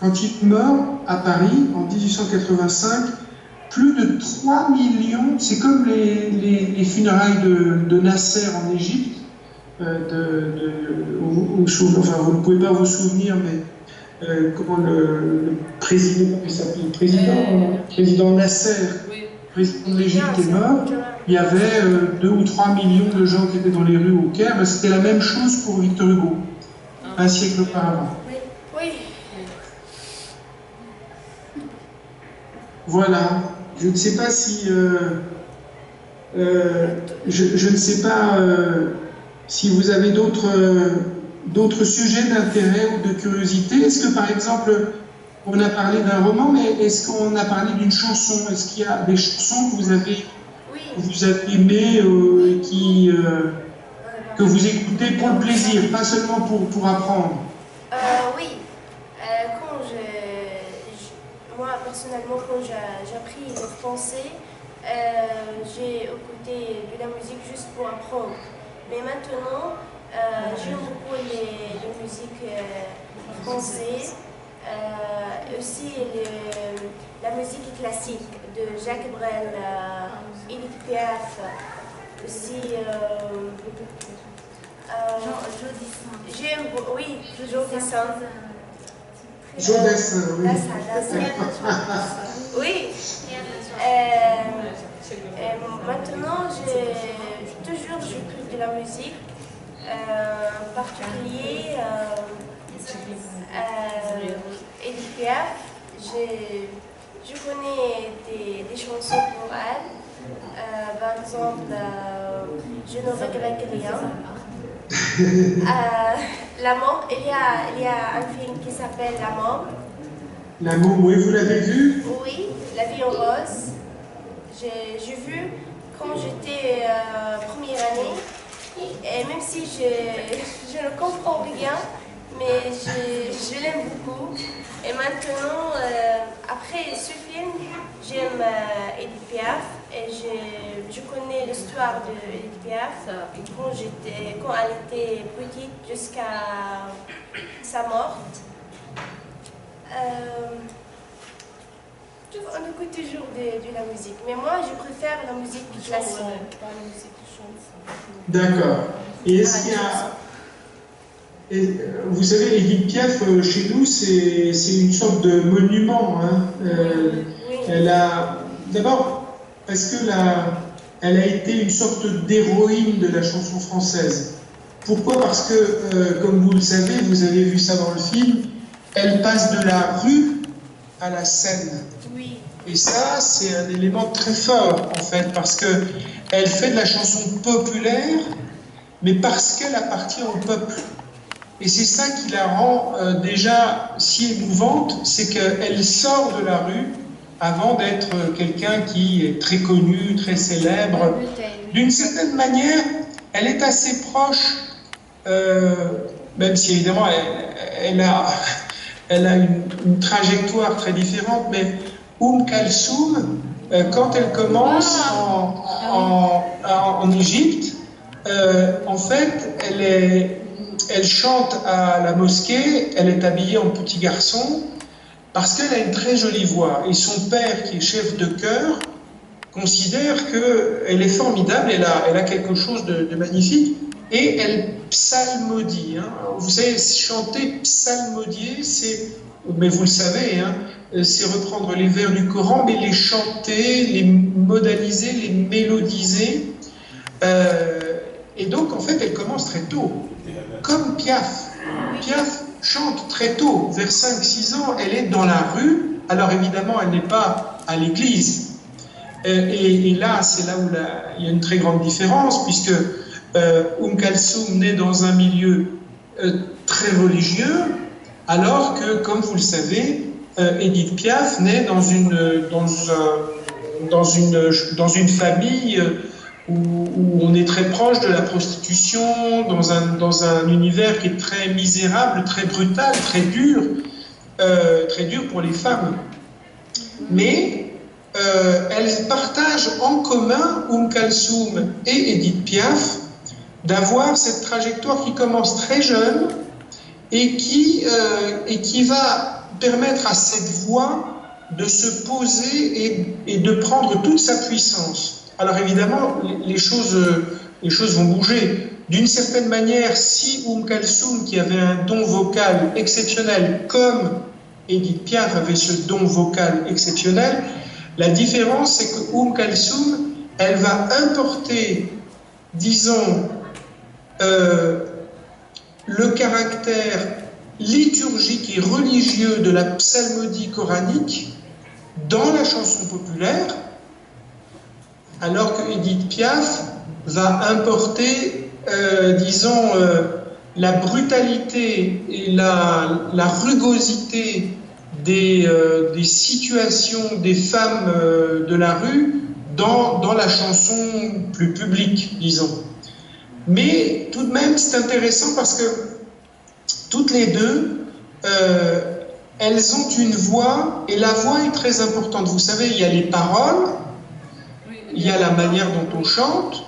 quand il meurt à Paris en 1885, plus de 3 millions, c'est comme les funérailles de Nasser en Égypte, enfin, vous ne pouvez pas vous souvenir, mais comment le président, il s'appelle président Nasser, président de l'Égypte est mort, il y avait 2 ou 3 millions de gens qui étaient dans les rues au Caire. Ben, c'était la même chose pour Victor Hugo, un siècle auparavant. Oui. Voilà. Je ne sais pas si... je ne sais pas si vous avez d'autres sujets d'intérêt ou de curiosité. Est-ce que, par exemple, On a parlé d'un roman, mais est-ce qu'on a parlé d'une chanson? Est-ce qu'il y a des chansons que vous avez aimées, que vous écoutez pour le plaisir, pas seulement pour apprendre? Oui. Moi, personnellement, quand j'ai appris le français, j'ai écouté de la musique juste pour apprendre. Mais maintenant, j'aime beaucoup les musiques françaises, aussi la musique classique de Jacques Brel, Edith Piaf, aussi j'aime beaucoup, oui, Joe Dassin. Joe Dassin, oui. Oui. Maintenant, toujours j'écoute de la musique, en particulier Edith Piaf. Je connais des chansons pour elle. Par exemple, Je ne regrette rien. L'amour, il y a un film qui s'appelle L'amour. L'amour, oui, vous l'avez vu? Oui, La vie en rose. J'ai vu quand j'étais première année, et même si je ne comprends rien, mais je l'aime beaucoup. Et maintenant, après ce film, j'aime Edith Piaf, et je connais l'histoire de Edith Piaf quand elle était petite jusqu'à sa mort. On écoute toujours de la musique, mais moi je préfère la musique classique. D'accord. Et est-ce qu'il y a... vous savez, Edith Piaf, chez nous, c'est une sorte de monument. Hein. Elle a... D'abord, parce que elle a été une sorte d'héroïne de la chanson française. Pourquoi? Parce que, comme vous le savez, vous avez vu ça dans le film, elle passe de la rue à la scène. Oui. Et ça, c'est un élément très fort, en fait, parce qu'elle fait de la chanson populaire, mais parce qu'elle appartient au peuple. Et c'est ça qui la rend déjà si émouvante, c'est qu'elle sort de la rue avant d'être quelqu'un qui est très connu, très célèbre. D'une certaine manière, elle est assez proche, même si évidemment elle a une trajectoire très différente, mais Kalsoum, quand elle commence en Égypte, en fait, elle chante à la mosquée, elle est habillée en petit garçon, parce qu'elle a une très jolie voix. Et son père, qui est chef de chœur, considère qu'elle est formidable, elle a quelque chose de magnifique, et elle psalmodie. Hein. Vous savez, chanter, psalmodier, mais vous le savez, hein, c'est reprendre les vers du Coran, mais les chanter, les modaliser, les mélodiser. Et donc, en fait, elle commence très tôt. Comme Piaf. Piaf chante très tôt, vers 5-6 ans, elle est dans la rue. Alors évidemment, elle n'est pas à l'église. Et là, c'est là où il y a une très grande différence, puisque Kalsoum naît dans un milieu très religieux, alors que, comme vous le savez, Edith Piaf naît dans une famille où on est très proche de la prostitution, dans un univers qui est très misérable, très brutal, très dur pour les femmes. Mais elles partagent en commun, Kalsoum et Edith Piaf, d'avoir cette trajectoire qui commence très jeune et qui va permettre à cette voix de se poser et de prendre toute sa puissance. Alors évidemment, les choses vont bouger. D'une certaine manière, si Kalsoum, qui avait un don vocal exceptionnel, comme Edith Piaf avait ce don vocal exceptionnel, la différence, c'est que Kalsoum, elle va importer, disons, le caractère liturgique et religieux de la psalmodie coranique dans la chanson populaire, alors que Edith Piaf va importer, disons, la brutalité et la rugosité des situations des femmes de la rue dans la chanson plus publique, disons. Mais tout de même, c'est intéressant parce que toutes les deux, elles ont une voix, et la voix est très importante. Vous savez, il y a les paroles, il y a la manière dont on chante,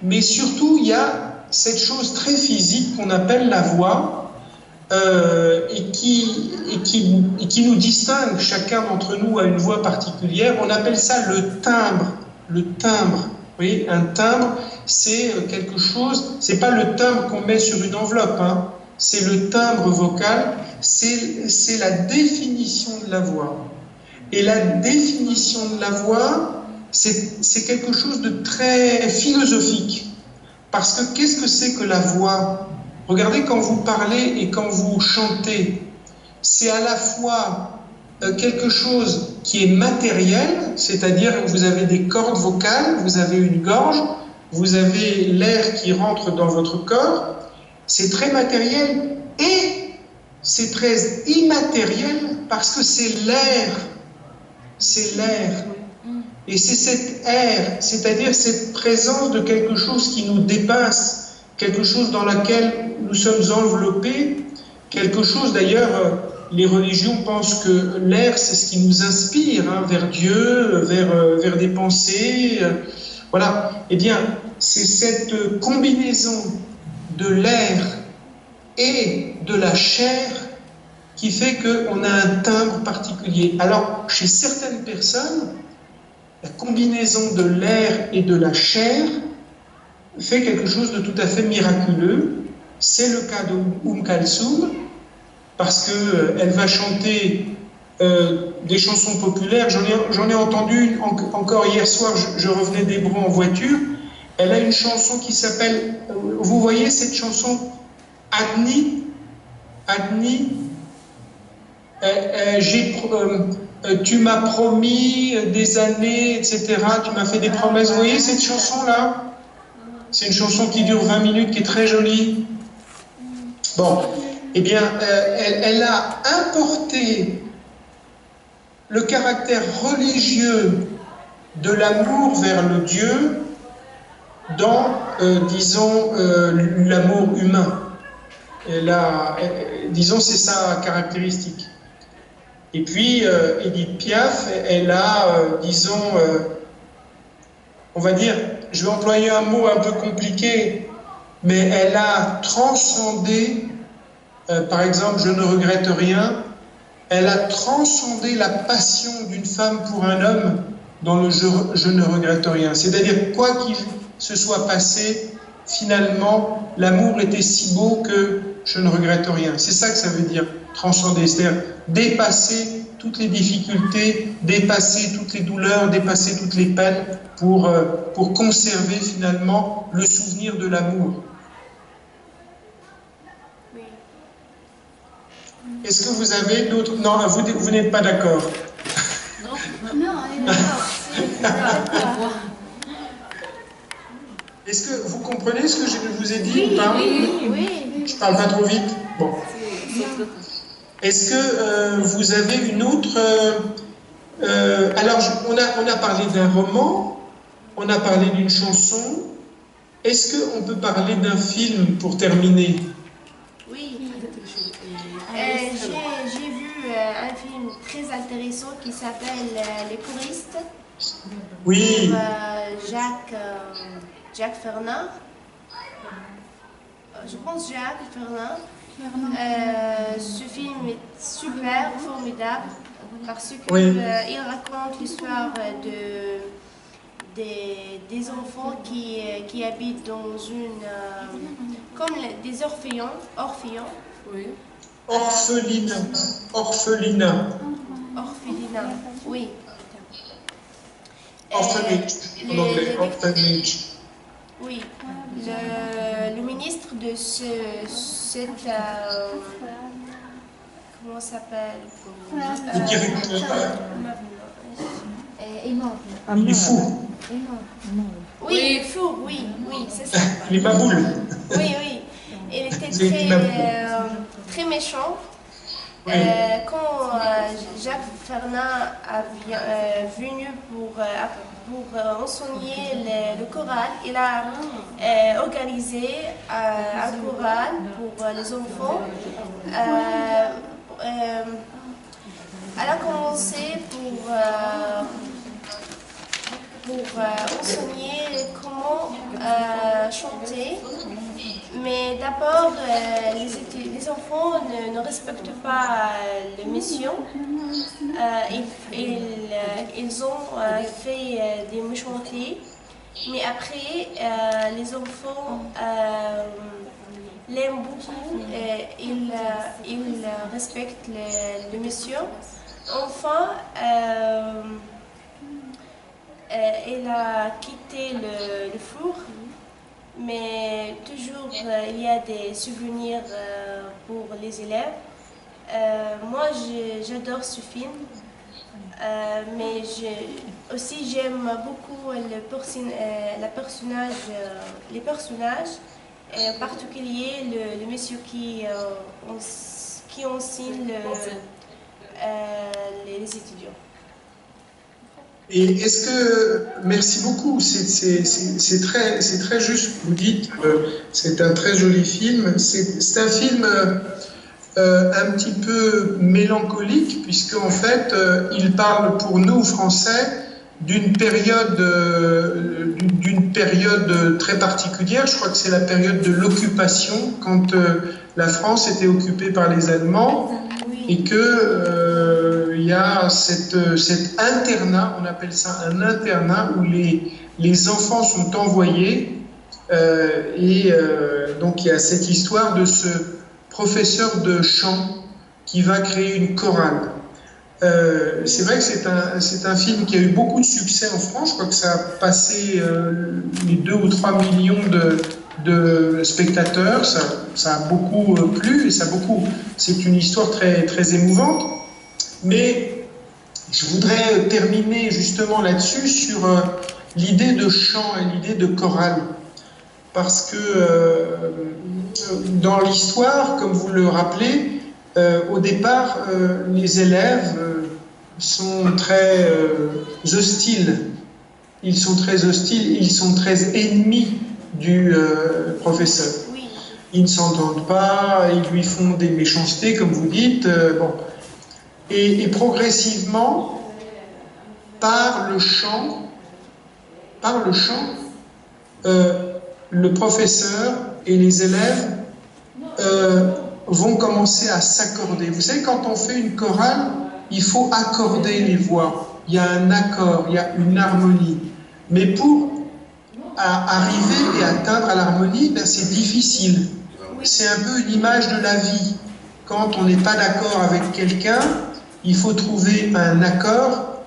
mais surtout, il y a cette chose très physique qu'on appelle la voix, et qui nous distingue. Chacun d'entre nous a une voix particulière. On appelle ça le timbre. Le timbre. Vous voyez, un timbre, c'est quelque chose, c'est pas le timbre qu'on met sur une enveloppe, hein. C'est le timbre vocal, c'est la définition de la voix. Et la définition de la voix, c'est quelque chose de très philosophique. Parce que qu'est-ce que c'est que la voix? Regardez, quand vous parlez et quand vous chantez, c'est à la fois quelque chose qui est matériel, c'est-à-dire que vous avez des cordes vocales, vous avez une gorge, vous avez l'air qui rentre dans votre corps, c'est très matériel, et c'est très immatériel parce que c'est l'air. C'est l'air. Et c'est cet air, c'est-à-dire cette présence de quelque chose qui nous dépasse, quelque chose dans laquelle nous sommes enveloppés, quelque chose d'ailleurs, les religions pensent que l'air c'est ce qui nous inspire, hein, vers Dieu, vers des pensées, voilà. Eh bien, c'est cette combinaison de l'air et de la chair qui fait qu'on a un timbre particulier. Alors, chez certaines personnes, la combinaison de l'air et de la chair fait quelque chose de tout à fait miraculeux. C'est le cas de Kalsoum, parce qu'elle va chanter des chansons populaires. J'en ai entendu une encore hier soir, je revenais d'Hébron en voiture. Elle a une chanson qui s'appelle, vous voyez cette chanson, Adni, tu m'as promis des années, etc. Tu m'as fait des promesses. Vous voyez cette chanson-là? C'est une chanson qui dure 20 minutes, qui est très jolie. Bon, eh bien, elle a importé le caractère religieux de l'amour vers le Dieu dans, disons, l'amour humain. Disons, c'est sa caractéristique. Et puis, Edith Piaf, elle a, disons, on va dire, je vais employer un mot un peu compliqué, mais elle a transcendé, par exemple, je ne regrette rien, elle a transcendé la passion d'une femme pour un homme dans le je ne regrette rien. C'est-à-dire, quoi qu'il se soit passé, finalement, l'amour était si beau que je ne regrette rien. C'est ça que ça veut dire, transcender, c'est-à-dire dépasser toutes les difficultés, dépasser toutes les douleurs, dépasser toutes les peines pour conserver finalement le souvenir de l'amour. Oui. Est-ce que vous avez d'autres... Non, vous n'êtes pas d'accord. Non, on est d'accord. Est-ce que vous comprenez ce que je vous ai dit ou pas? Oui. Je parle pas trop vite? Bon. Est-ce que vous avez une autre... alors, on a parlé d'un roman, on a parlé d'une chanson. Est-ce qu'on peut parler d'un film pour terminer? Oui. J'ai vu un film très intéressant qui s'appelle Les choristes. Oui. Jacques Fernand. Je pense Jacques Fernand. Ce film est super, formidable, parce qu'il raconte l'histoire des enfants qui habitent dans une... comme des orphelins. Oui. Orphelinat, oui. Orphanage, en anglais, orphanage. Oui, le ministre de cette... comment ça s'appelle? Le directeur. Il est fou. Oui, fou, oui, c'est ça. Il est baboule. Oui. Il était très méchant. Quand Jacques Fernin est venu pour enseigner le choral, il a organisé un choral pour les enfants. Elle a commencé pour enseigner comment chanter. Mais d'abord, les enfants ne respectent pas les missions. Ils ont fait des méchancetés. Mais après, les enfants l'aiment beaucoup. Ils respectent les missions. Enfin, elle a quitté le four. Mais toujours, il y a des souvenirs pour les élèves. Moi, j'adore ce film, mais aussi j'aime beaucoup les personnages, en particulier le monsieur qui enseigne les étudiants. Et est-ce que, merci beaucoup, c'est très juste, vous dites, c'est un très joli film, c'est un film un petit peu mélancolique, puisque en fait, il parle pour nous, Français, d'une période très particulière. Je crois que c'est la période de l'occupation, quand la France était occupée par les Allemands, et que il y a cet internat, on appelle ça un internat, où les enfants sont envoyés, donc il y a cette histoire de ce professeur de chant qui va créer une chorale. C'est vrai que c'est un film qui a eu beaucoup de succès en France. Je crois que ça a passé les 2 ou 3 millions de spectateurs. Ça a beaucoup plu et c'est une histoire très, très émouvante. Mais je voudrais terminer justement là-dessus sur l'idée de chant et l'idée de chorale. Parce que dans l'histoire, comme vous le rappelez, au départ, les élèves sont très hostiles. Ils sont très hostiles, ils sont très ennemis du professeur. Ils ne s'entendent pas, ils lui font des méchancetés, comme vous dites. Bon. Et progressivement, par le chant, le professeur et les élèves vont commencer à s'accorder. Vous savez, quand on fait une chorale, il faut accorder les voix. Il y a un accord, il y a une harmonie. Mais pour arriver et atteindre à l'harmonie, ben c'est difficile. C'est un peu une image de la vie. Quand on n'est pas d'accord avec quelqu'un, il faut trouver un accord,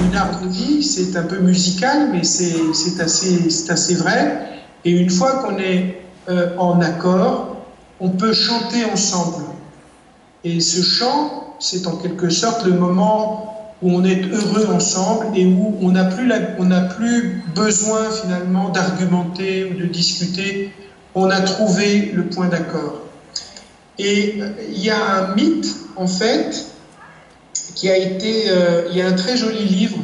une harmonie. C'est un peu musical, mais c'est assez vrai. Et une fois qu'on est en accord, on peut chanter ensemble. Et ce chant, c'est en quelque sorte le moment où on est heureux ensemble et où on n'a plus besoin finalement d'argumenter ou de discuter. On a trouvé le point d'accord. Et il y a un mythe, en fait, qui a été... il y a un très joli livre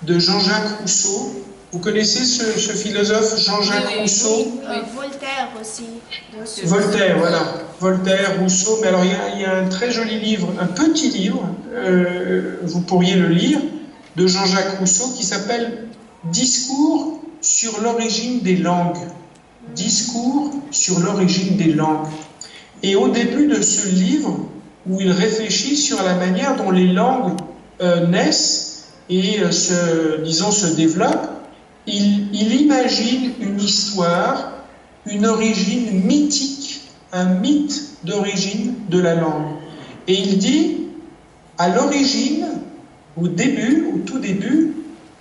de Jean-Jacques Rousseau. Vous connaissez ce philosophe Jean-Jacques Rousseau? Voltaire aussi. Voltaire, voilà. Voltaire, Rousseau. Mais alors, il y a un très joli livre, un petit livre, vous pourriez le lire, de Jean-Jacques Rousseau, qui s'appelle « Discours sur l'origine des langues ». Discours sur l'origine des langues. Et au début de ce livre, où il réfléchit sur la manière dont les langues naissent et se développent, il imagine une histoire, une origine mythique, un mythe d'origine de la langue. Et il dit, à l'origine, au tout début,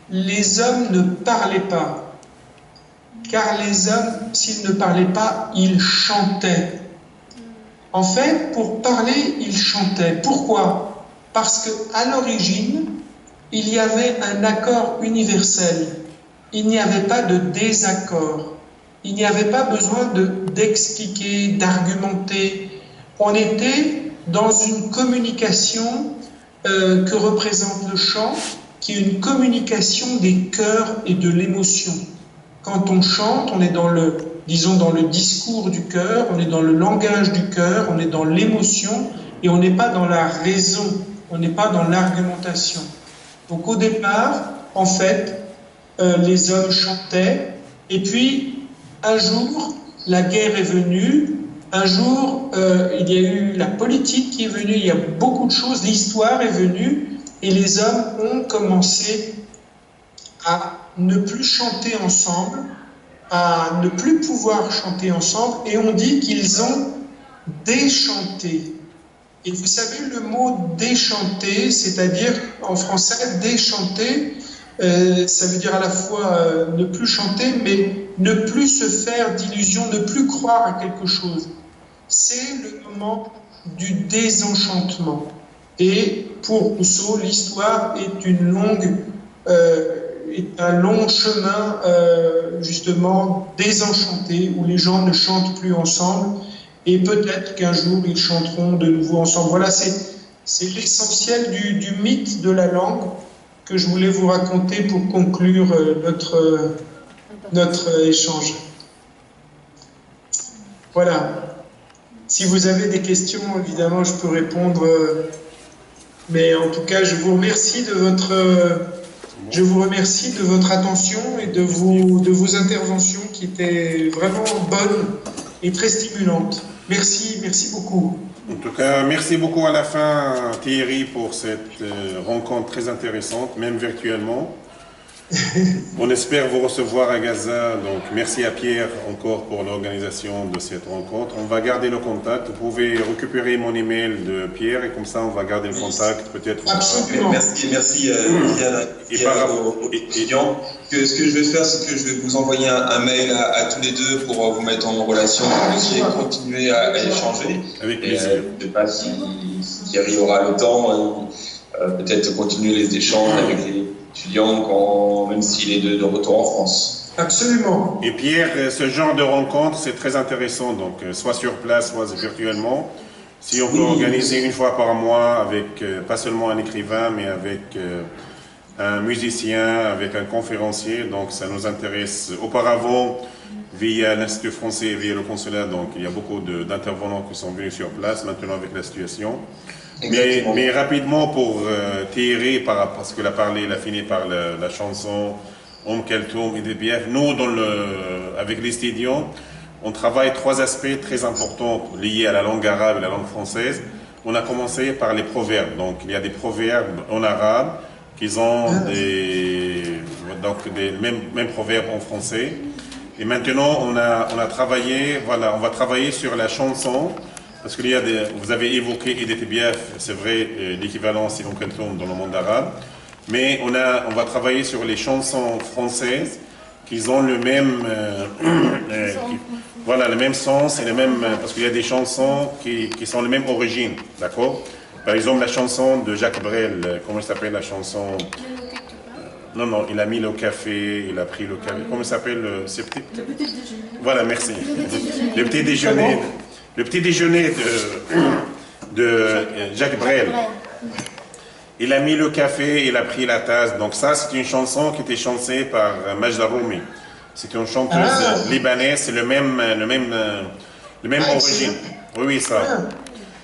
les hommes ne parlaient pas. Car les hommes, s'ils ne parlaient pas, ils chantaient. En fait, pour parler, ils chantaient. Pourquoi? Parce qu'à l'origine, il y avait un accord universel. Il n'y avait pas de désaccord. Il n'y avait pas besoin d'expliquer, d'argumenter. On était dans une communication que représente le chant, qui est une communication des cœurs et de l'émotion. Quand on chante, on est dans le, disons, dans le discours du cœur, on est dans le langage du cœur, on est dans l'émotion, et on n'est pas dans la raison, on n'est pas dans l'argumentation. Donc au départ, en fait, les hommes chantaient, et puis un jour, la guerre est venue, un jour, il y a eu la politique qui est venue, il y a beaucoup de choses, l'histoire est venue, et les hommes ont commencé à ne plus chanter ensemble, à ne plus pouvoir chanter ensemble, et on dit qu'ils ont déchanté. Et vous savez, le mot déchanter, c'est-à-dire en français, déchanter, ça veut dire à la fois ne plus chanter, mais ne plus se faire d'illusions, ne plus croire à quelque chose. C'est le moment du désenchantement. Et pour Rousseau, l'histoire est un long chemin justement désenchanté, où les gens ne chantent plus ensemble, et peut-être qu'un jour ils chanteront de nouveau ensemble. Voilà, c'est l'essentiel du mythe de la langue que je voulais vous raconter pour conclure notre échange. Voilà. Si vous avez des questions, évidemment, je peux répondre. Mais en tout cas, je vous remercie de votre attention et de vos interventions qui étaient vraiment bonnes et très stimulantes. Merci, merci beaucoup. En tout cas, merci beaucoup à la fin, Thierry, pour cette rencontre très intéressante, même virtuellement. On espère vous recevoir à Gaza, donc merci à Pierre encore pour l'organisation de cette rencontre. On va garder le contact, vous pouvez récupérer mon email de Pierre et comme ça on va garder le contact peut-être. Absolument. Merci aux étudiants. Ce que je vais faire, c'est que je vais vous envoyer un mail à tous les deux pour vous mettre en relation et continuer à échanger. Avec plaisir. Je ne sais pas si Thierry aura le temps, peut-être continuer les échanges avec les étudiants, même s'il est de retour en France. Absolument. Et Pierre, ce genre de rencontre, c'est très intéressant, donc soit sur place, soit virtuellement. Si on peut organiser une fois par mois avec, pas seulement un écrivain, mais avec un musicien, avec un conférencier, donc ça nous intéresse. Auparavant, via l'Institut français et via le consulat, donc il y a beaucoup d'intervenants qui sont venus sur place, maintenant avec la situation. Mais rapidement pour Thierry, parce qu'il il a fini par la chanson Keltoum et Debief. Nous, avec les étudiants, on travaille trois aspects très importants liés à la langue arabe et la langue française. On a commencé par les proverbes. Donc il y a des proverbes en arabe qui ont des mêmes proverbes en français. Et maintenant, on a travaillé, voilà, on va travailler sur la chanson. Parce qu'il y a vous avez évoqué Edith Biaf, c'est vrai, l'équivalent Silon Keltoum dans le monde arabe, mais on va travailler sur les chansons françaises qui ont le même, voilà, le même sens et le même, parce qu'il y a des chansons qui sont la même origine, d'accord? Par exemple, la chanson de Jacques Brel, comment s'appelle la chanson? Non, il a mis le café, il a pris le café, comment s'appelle? Le petit déjeuner. Voilà, merci. Le petit déjeuner. Le petit déjeuner de Jacques Brel. Il a mis le café, il a pris la tasse. Donc ça, c'est une chanson qui était chantée par Majda Rumi. C'est une chanteuse libanaise, c'est le même origine. Oui, ça.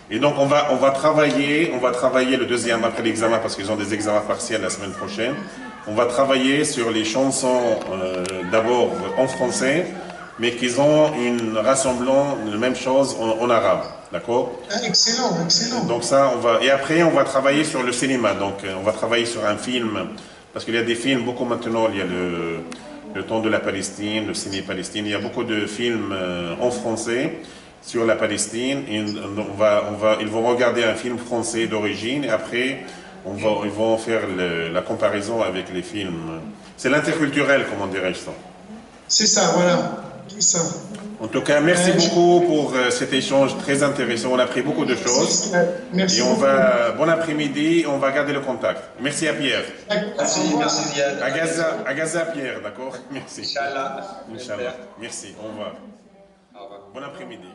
Et donc on va travailler le deuxième après l'examen, parce qu'ils ont des examens partiels la semaine prochaine. On va travailler sur les chansons d'abord en français, mais qu'ils ont rassemblant la même chose en arabe, d'accord? Excellent, excellent. Donc ça, et après on va travailler sur le cinéma, donc on va travailler sur un film, parce qu'il y a des films, beaucoup maintenant, il y a le temps de la Palestine, le ciné Palestine, il y a beaucoup de films en français sur la Palestine, et ils vont regarder un film français d'origine, et après ils vont faire la comparaison avec les films. C'est l'interculturel, comment dirais-je ça? C'est ça, voilà. Ça. En tout cas, merci beaucoup pour cet échange très intéressant. On a appris beaucoup de choses. Merci. Et bon après-midi, on va garder le contact. Merci à Pierre. Merci Ziad. À Gaza, Pierre, d'accord? Merci. Inch'Allah. Inch'Allah. Merci, au revoir. Bon après-midi.